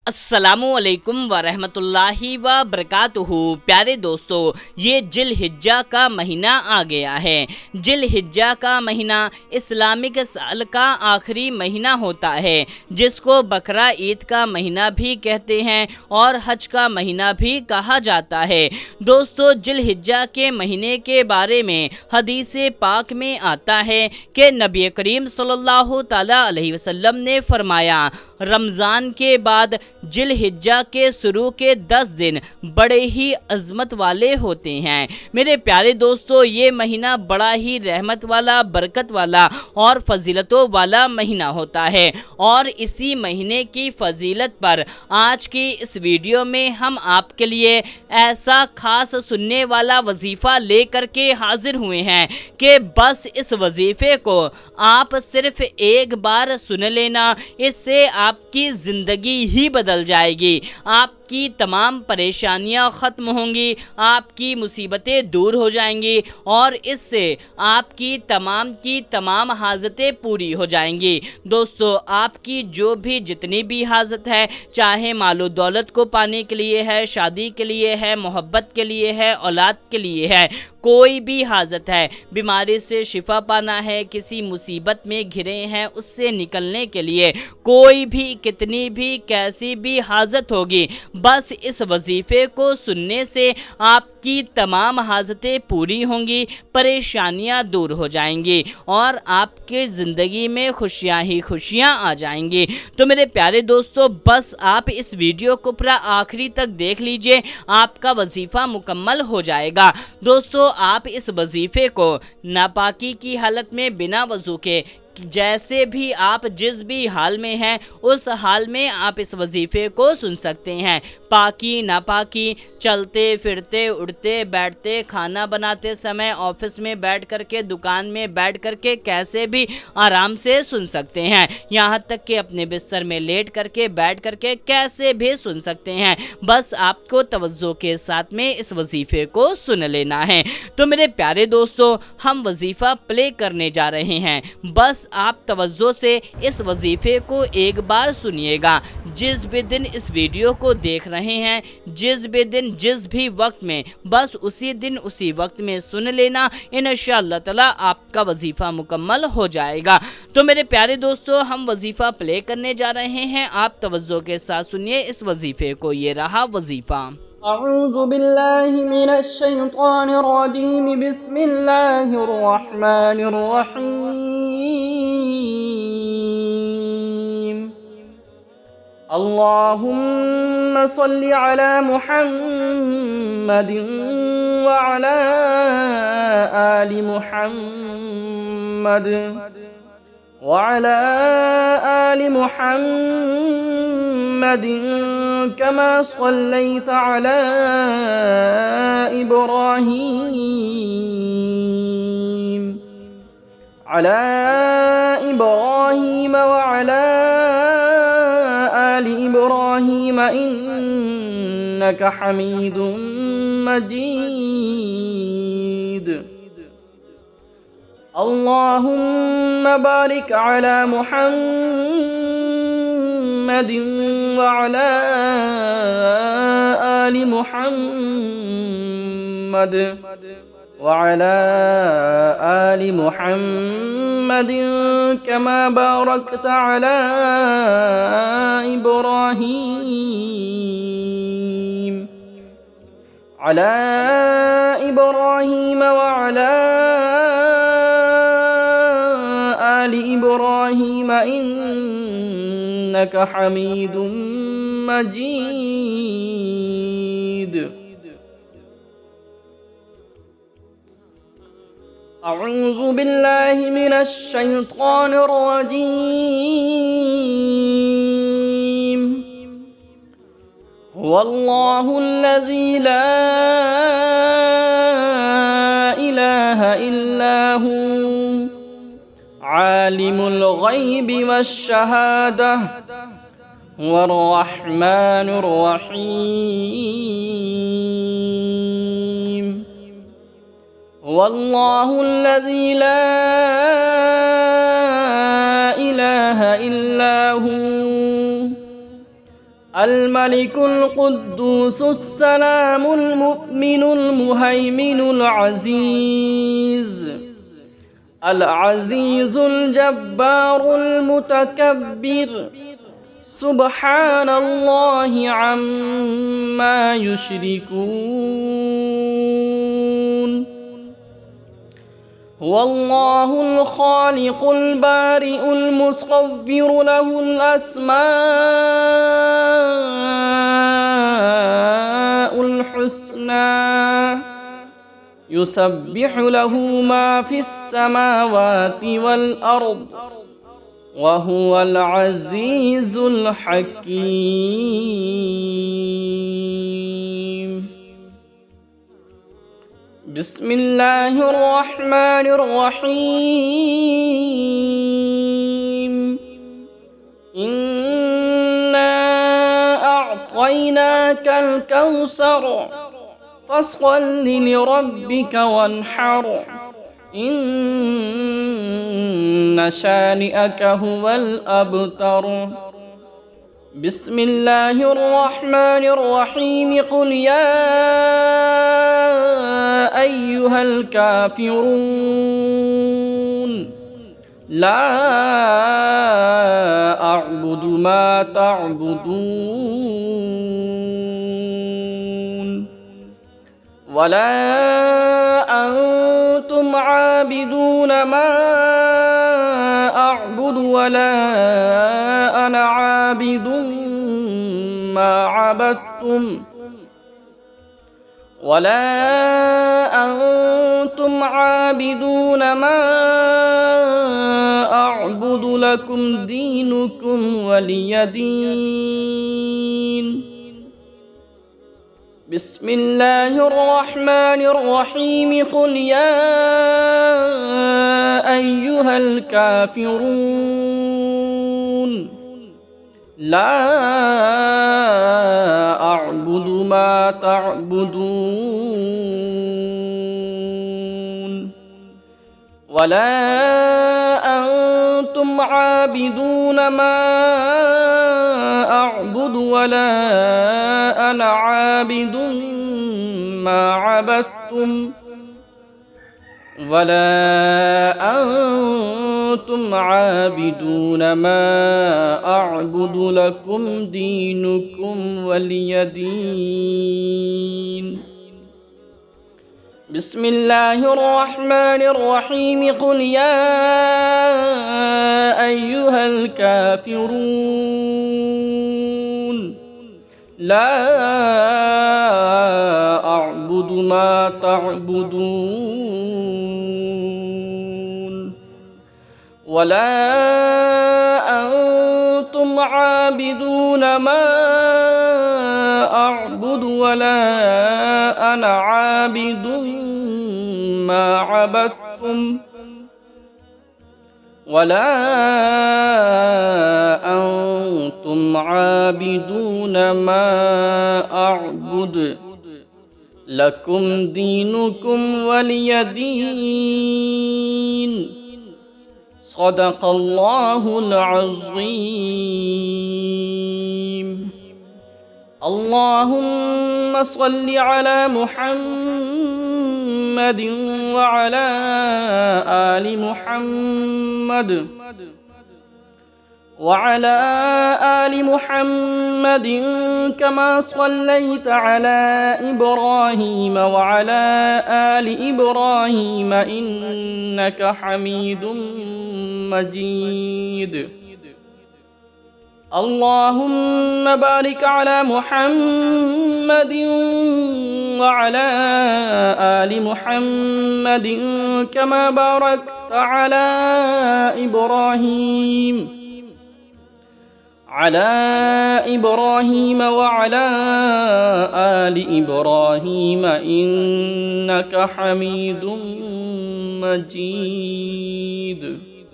अस्सलामुअलैकुम वरहमतुल्लाहि व बरकातुहू। प्यारे दोस्तों, ये जिलहिज्जा का महीना आ गया है। जिलहिज्जा का महीना इस्लामिक साल का आखिरी महीना होता है, जिसको बकरा ईद का महीना भी कहते हैं और हज का महीना भी कहा जाता है। दोस्तों, जिलहिज्जा के महीने के बारे में हदीस पाक में आता है कि नबी करीम सल्लल्लाहु ताला अलैहि वसल्लम ने फरमाया, रमज़ान के बाद जिलहिज्जा के शुरू के 10 दिन बड़े ही अज़मत वाले होते हैं। मेरे प्यारे दोस्तों, ये महीना बड़ा ही रहमत वाला, बरकत वाला और फजीलतों वाला महीना होता है। और इसी महीने की फजीलत पर आज की इस वीडियो में हम आपके लिए ऐसा खास सुनने वाला वजीफ़ा लेकर के हाजिर हुए हैं कि बस इस वजीफ़े को आप सिर्फ एक बार सुन लेना, इससे आपकी ज़िंदगी ही बदल जाएगी। आपकी तमाम परेशानियां ख़त्म होंगी, आपकी मुसीबतें दूर हो जाएंगी और इससे आपकी तमाम हाजतें पूरी हो जाएंगी। दोस्तों, आपकी जो भी जितनी भी हाजत है, चाहे मालो दौलत को पाने के लिए है, शादी के लिए है, मोहब्बत के लिए है, औलाद के लिए है, कोई भी हाजत है, बीमारी से शिफा पाना है, किसी मुसीबत में घिरे हैं उससे निकलने के लिए, कोई भी कितनी भी कैसी भी हाजत होगी, बस इस वजीफ़े को सुनने से आपकी तमाम हाजतें पूरी होंगी, परेशानियां दूर हो जाएंगी और आपके ज़िंदगी में खुशियां ही खुशियां आ जाएंगी। तो मेरे प्यारे दोस्तों, बस आप इस वीडियो को पूरा आखिरी तक देख लीजिए, आपका वजीफ़ा मुकम्मल हो जाएगा। दोस्तों, आप इस वजीफ़े को नापाकी की हालत में बिना वज़ू के, जैसे भी आप जिस भी हाल में हैं उस हाल में आप इस वजीफ़े को सुन सकते हैं। पाकी नापाकी, चलते फिरते, उठते बैठते, खाना बनाते समय, ऑफिस में बैठ करके, दुकान में बैठ करके, कैसे भी आराम से सुन सकते हैं। यहाँ तक कि अपने बिस्तर में लेट करके, बैठ करके, कैसे भी सुन सकते हैं। बस आपको तवज्जो के साथ में इस वजीफ़े को सुन लेना है। तो मेरे प्यारे दोस्तों, हम वजीफ़ा प्ले करने जा रहे हैं, बस आप तवज्जो से इस वजीफ़े को एक बार सुनिएगा। जिस भी दिन इस वीडियो को देख रहे हैं, जिस भी दिन, जिस भी वक्त में, बस उसी दिन उसी वक्त में सुन लेना, इंशाअल्लाह ताला आपका वजीफ़ा मुकम्मल हो जाएगा। तो मेरे प्यारे दोस्तों, हम वजीफ़ा प्ले करने जा रहे हैं, आप तवज्जो के साथ सुनिए इस वजीफ़े को। ये रहा वजीफ़ा। अऊज़ु बिल्लाहि मिनश शैतानिर रजीम, बिस्मिल्लाहिर रहमानिर रहीम। अल्लाहुम्मा सल्लि अला मुहम्मदिन व अला आलि मुहम्मद व अला आलि मुहम्मद कमा सल्लैत अला इब्राहीम व अला आलि इब्राहीम इन्नका हमीदुम मजीद। अल्लाहुम्मा बारिक अला मुहम्मदिन व अला आलि मुहम्मद व अला आलि मुहम्मदिन कमा बारकत अला इब्राहीम व अला आलि इब्राहीम इन्नका हमीदुम मजीद। अऊज़ु बिल्लाहि मिनश शैतानिर रजीम। हुवल्लाहुल्लज़ी ला इलाहा इल्ला हू आलिमुल गैबि वश्शहादह हुवर रहमानुर रहीम। हुवल्लाहुल्लज़ी ला इलाहा इल्ला हू الملك القدوس السلام المؤمن المهيمن العزيز الجبار المتكبر سبحان الله عما يشركون هو الله الخالق البارئ المصور له الأسماء الحسنى يسبح له ما في السماوات والأرض وهو العزيز الحكيم بسم الله الرحمن الرحيم إنا أعطيناك الكوثر فاصل لربك وانحر إن شانئك هو الأبتر بسم الله الرحمن الرحيم قل يا أيها الكافرون لا أعبد ما تعبدون ولا أنتم عابدون ما أعبد ولا أنا عابد ما عبدتم ولا أنتم عابدون ما أعبد لكم دينكم ولي دين بسم الله الرحمن الرحيم قل يا أيها الكافرون لا أعبد ما تعبدون ولا أنتم عابدون ما أعبد ولا أنا عابد ما عبدتم ولا أنتم عابدون ما أعبد لكم دينكم ولي دين بسم الله الرحمن الرحيم قل يا أيها الكافرون لا أعبد ما تعبدون ولا أنتم عابدون ما أعبد ولا أنا عابد ما عبدتم ولا أنتم عابدون ما أعبد لكم دينكم ولي دين صدق الله العظيم اللهم صل على محمد وعلى آل محمد وعلى آل محمد كما صليت على إبراهيم وعلى آل إبراهيم إنك حميد مجيد اللهم بارك على محمد وعلى آل محمد كما باركت على إبراهيم وعلى آل إبراهيم إنك حميد مجيد